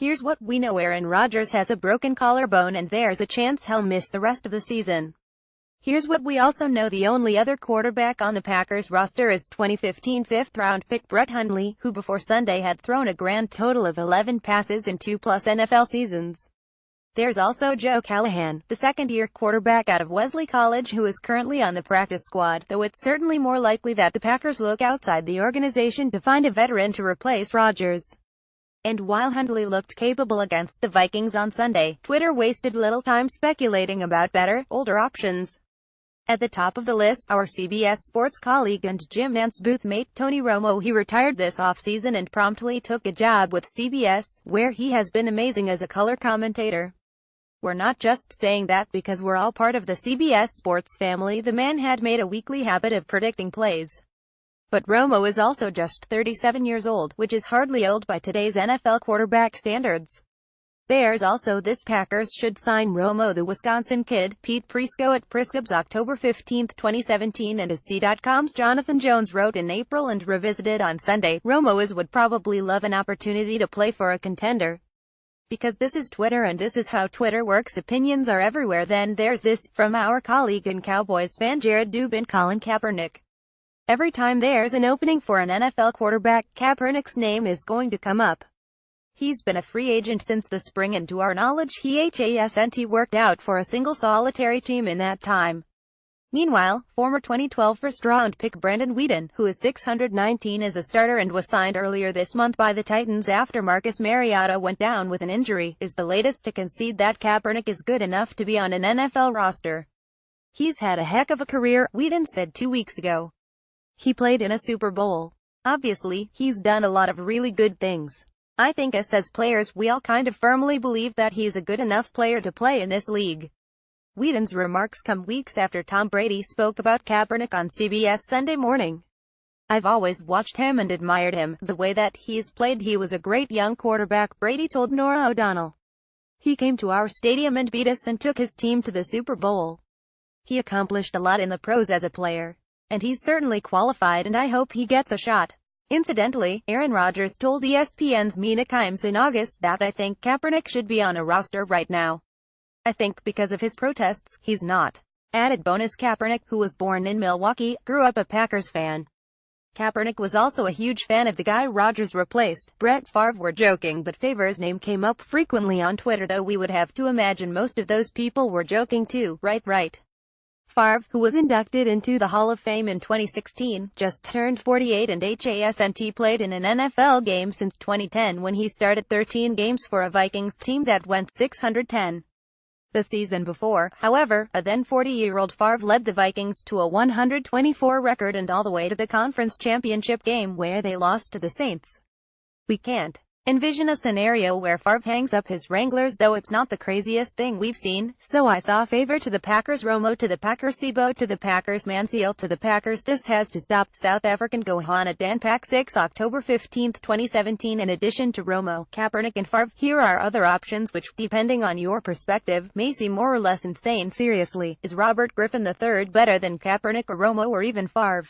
Here's what we know: Aaron Rodgers has a broken collarbone and there's a chance he'll miss the rest of the season. Here's what we also know: the only other quarterback on the Packers roster is 2015 fifth-round pick Brett Hundley, who before Sunday had thrown a grand total of 11 passes in 2+ NFL seasons. There's also Joe Callahan, the second-year quarterback out of Wesley College, who is currently on the practice squad, though it's certainly more likely that the Packers look outside the organization to find a veteran to replace Rodgers. And while Hundley looked capable against the Vikings on Sunday, Twitter wasted little time speculating about better, older options. At the top of the list, our CBS Sports colleague and Jim Nantz boothmate, Tony Romo. He retired this offseason and promptly took a job with CBS, where he has been amazing as a color commentator. We're not just saying that because we're all part of the CBS Sports family. The man had made a weekly habit of predicting plays. But Romo is also just 37 years old, which is hardly old by today's NFL quarterback standards. There's also this: Packers should sign Romo. The Wisconsin kid, Pete Prisco at Priscob's October 15, 2017, and as C.com's Jonathan Jones wrote in April and revisited on Sunday, Romo would probably love an opportunity to play for a contender. Because this is Twitter and this is how Twitter works, opinions are everywhere. Then there's this, from our colleague and Cowboys fan Jared Dubin: Colin Kaepernick. Every time there's an opening for an NFL quarterback, Kaepernick's name is going to come up. He's been a free agent since the spring, and to our knowledge he hasn't worked out for a single solitary team in that time. Meanwhile, former 2012 first-round pick Brandon Weeden, who is 619 as a starter and was signed earlier this month by the Titans after Marcus Mariota went down with an injury, is the latest to concede that Kaepernick is good enough to be on an NFL roster. "He's had a heck of a career," Weeden said 2 weeks ago. "He played in a Super Bowl. Obviously, he's done a lot of really good things. I think us as players, we all kind of firmly believe that he's a good enough player to play in this league." Weeden's remarks come weeks after Tom Brady spoke about Kaepernick on CBS Sunday Morning. "I've always watched him and admired him, the way that he's played. He was a great young quarterback," Brady told Norah O'Donnell. "He came to our stadium and beat us and took his team to the Super Bowl. He accomplished a lot in the pros as a player. And he's certainly qualified, and I hope he gets a shot." Incidentally, Aaron Rodgers told ESPN's Mina Kimes in August that "I think Kaepernick should be on a roster right now. I think because of his protests, he's not." Added bonus: Kaepernick, who was born in Milwaukee, grew up a Packers fan. Kaepernick was also a huge fan of the guy Rodgers replaced, Brett Favre. "We're joking, but Favre's name came up frequently on Twitter, though we would have to imagine most of those people were joking too, right? Favre, who was inducted into the Hall of Fame in 2016, just turned 48 and hasn't played in an NFL game since 2010, when he started 13 games for a Vikings team that went 610. The season before, however, a then 40-year-old Favre led the Vikings to a 124 record and all the way to the conference championship game where they lost to the Saints. We can't envision a scenario where Favre hangs up his Wranglers, though it's not the craziest thing we've seen. So I saw Favre to the Packers, Romo to the Packers, Tebow to the Packers, Manziel to the Packers. This has to stop." South African Gohana Dan Pack 6 October 15, 2017. In addition to Romo, Kaepernick and Favre, here are other options which, depending on your perspective, may seem more or less insane. Seriously, is Robert Griffin III better than Kaepernick or Romo or even Favre?